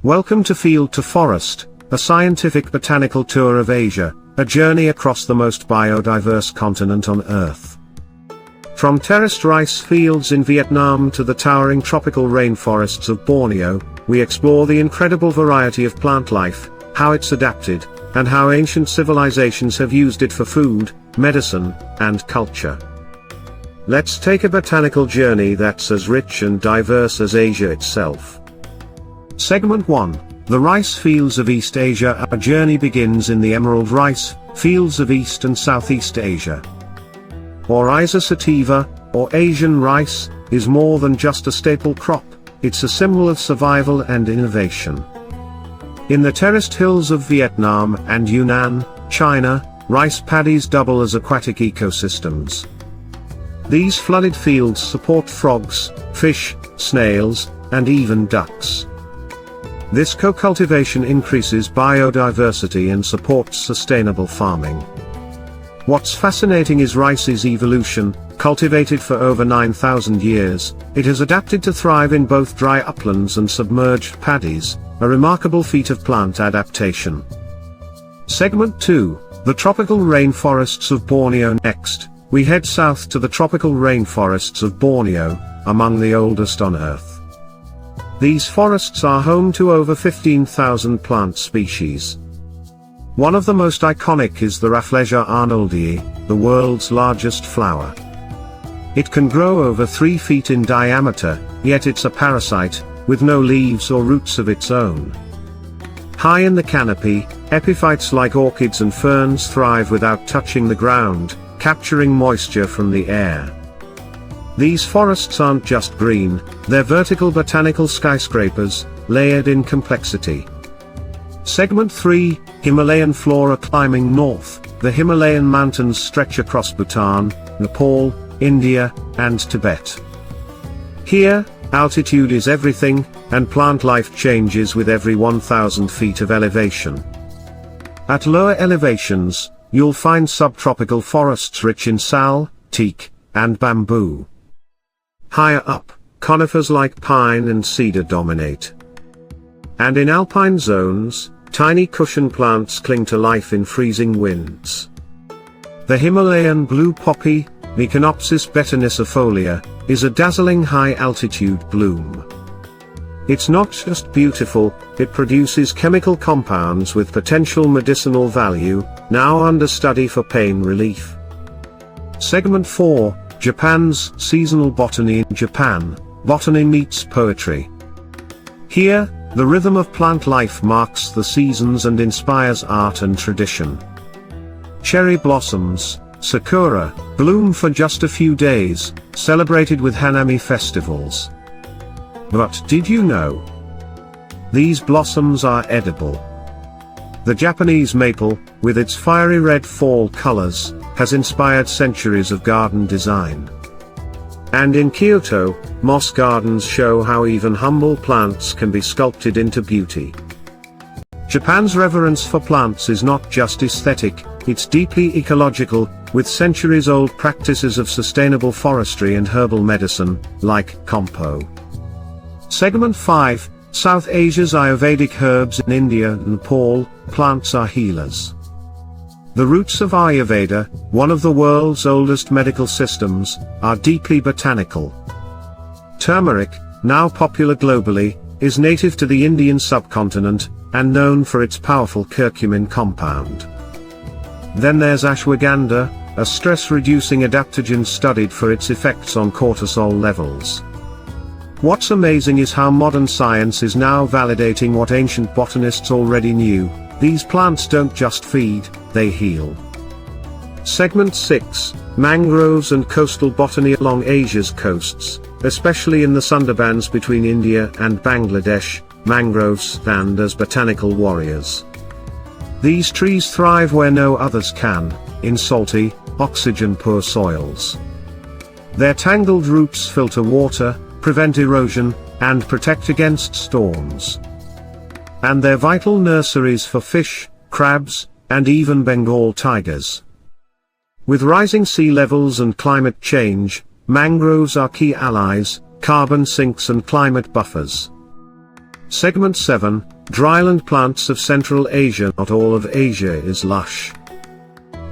Welcome to Field to Forest, a scientific botanical tour of Asia, a journey across the most biodiverse continent on Earth. From terraced rice fields in Vietnam to the towering tropical rainforests of Borneo, we explore the incredible variety of plant life, how it's adapted, and how ancient civilizations have used it for food, medicine, and culture. Let's take a botanical journey that's as rich and diverse as Asia itself. Segment 1. The Rice Fields of East Asia. Our journey begins in the emerald rice fields of East and Southeast Asia. Oryza sativa, or Asian rice, is more than just a staple crop, it's a symbol of survival and innovation. In the terraced hills of Vietnam and Yunnan, China, rice paddies double as aquatic ecosystems. These flooded fields support frogs, fish, snails, and even ducks. This co-cultivation increases biodiversity and supports sustainable farming. What's fascinating is rice's evolution. Cultivated for over 9,000 years, it has adapted to thrive in both dry uplands and submerged paddies, a remarkable feat of plant adaptation. Segment 2. The Tropical Rainforests of Borneo. Next, we head south to the tropical rainforests of Borneo, among the oldest on Earth. These forests are home to over 15,000 plant species. One of the most iconic is the Rafflesia arnoldii, the world's largest flower. It can grow over 3 feet in diameter, yet it's a parasite, with no leaves or roots of its own. High in the canopy, epiphytes like orchids and ferns thrive without touching the ground, capturing moisture from the air. These forests aren't just green, they're vertical botanical skyscrapers, layered in complexity. Segment 3. Himalayan Flora. Climbing north, the Himalayan mountains stretch across Bhutan, Nepal, India, and Tibet. Here, altitude is everything, and plant life changes with every 1,000 feet of elevation. At lower elevations, you'll find subtropical forests rich in sal, teak, and bamboo. Higher up, conifers like pine and cedar dominate. And in alpine zones, tiny cushion plants cling to life in freezing winds. The Himalayan blue poppy, Meconopsis betanicifolia, is a dazzling high-altitude bloom. It's not just beautiful, it produces chemical compounds with potential medicinal value, now under study for pain relief. Segment 4. Japan's Seasonal Botany. In Japan, botany meets poetry. Here, the rhythm of plant life marks the seasons and inspires art and tradition. Cherry blossoms, sakura, bloom for just a few days, celebrated with Hanami festivals. But did you know? These blossoms are edible. The Japanese maple, with its fiery red fall colors, has inspired centuries of garden design. And in Kyoto, moss gardens show how even humble plants can be sculpted into beauty. Japan's reverence for plants is not just aesthetic, it's deeply ecological, with centuries-old practices of sustainable forestry and herbal medicine, like kompo. Segment 5. South Asia's Ayurvedic herbs. In India and Nepal, plants are healers. The roots of Ayurveda, one of the world's oldest medical systems, are deeply botanical. Turmeric, now popular globally, is native to the Indian subcontinent, and known for its powerful curcumin compound. Then there's ashwagandha, a stress-reducing adaptogen studied for its effects on cortisol levels. What's amazing is how modern science is now validating what ancient botanists already knew: these plants don't just feed, they heal. Segment 6. Mangroves and coastal botany. Along Asia's coasts, especially in the Sundarbans between India and Bangladesh, mangroves stand as botanical warriors. These trees thrive where no others can, in salty, oxygen-poor soils. Their tangled roots filter water, prevent erosion, and protect against storms. And they're vital nurseries for fish, crabs, and even Bengal tigers. With rising sea levels and climate change, mangroves are key allies, carbon sinks and climate buffers. Segment 7, Dryland plants of Central Asia. Not all of Asia is lush.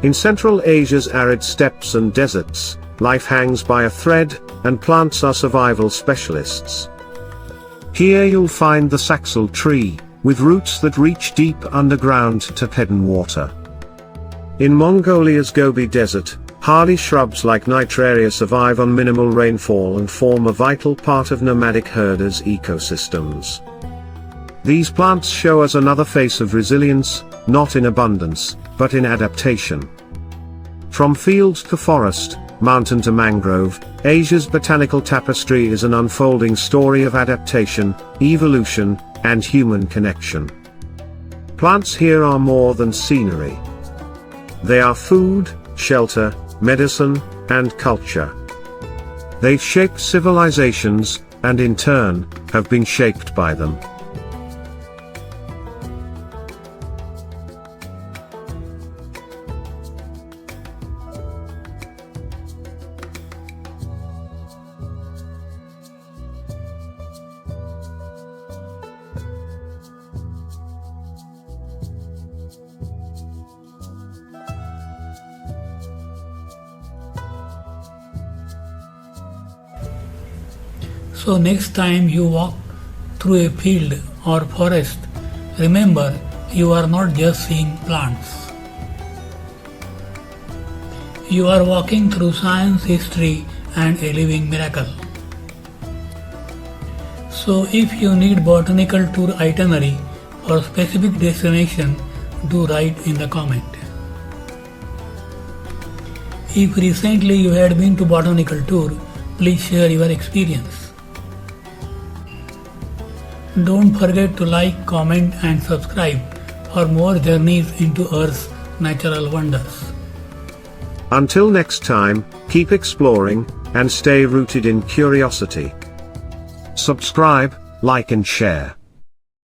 In Central Asia's arid steppes and deserts, life hangs by a thread, and plants are survival specialists. Here you'll find the saxal tree, with roots that reach deep underground to pedon water. In Mongolia's Gobi Desert, hardy shrubs like Nitraria survive on minimal rainfall and form a vital part of nomadic herders' ecosystems. These plants show us another face of resilience, not in abundance, but in adaptation. From field to forest, mountain to mangrove, Asia's botanical tapestry is an unfolding story of adaptation, evolution, and human connection. Plants here are more than scenery. They are food, shelter, medicine, and culture. They've shaped civilizations, and in turn, have been shaped by them. So next time you walk through a field or forest, remember you are not just seeing plants. You are walking through science, history, and a living miracle. So if you need botanical tour itinerary for specific destination, do write in the comment. If recently you had been to botanical tour, please share your experience. Don't forget to like, comment and subscribe for more journeys into Earth's natural wonders. Until next time, keep exploring, and stay rooted in curiosity. Subscribe, like and share.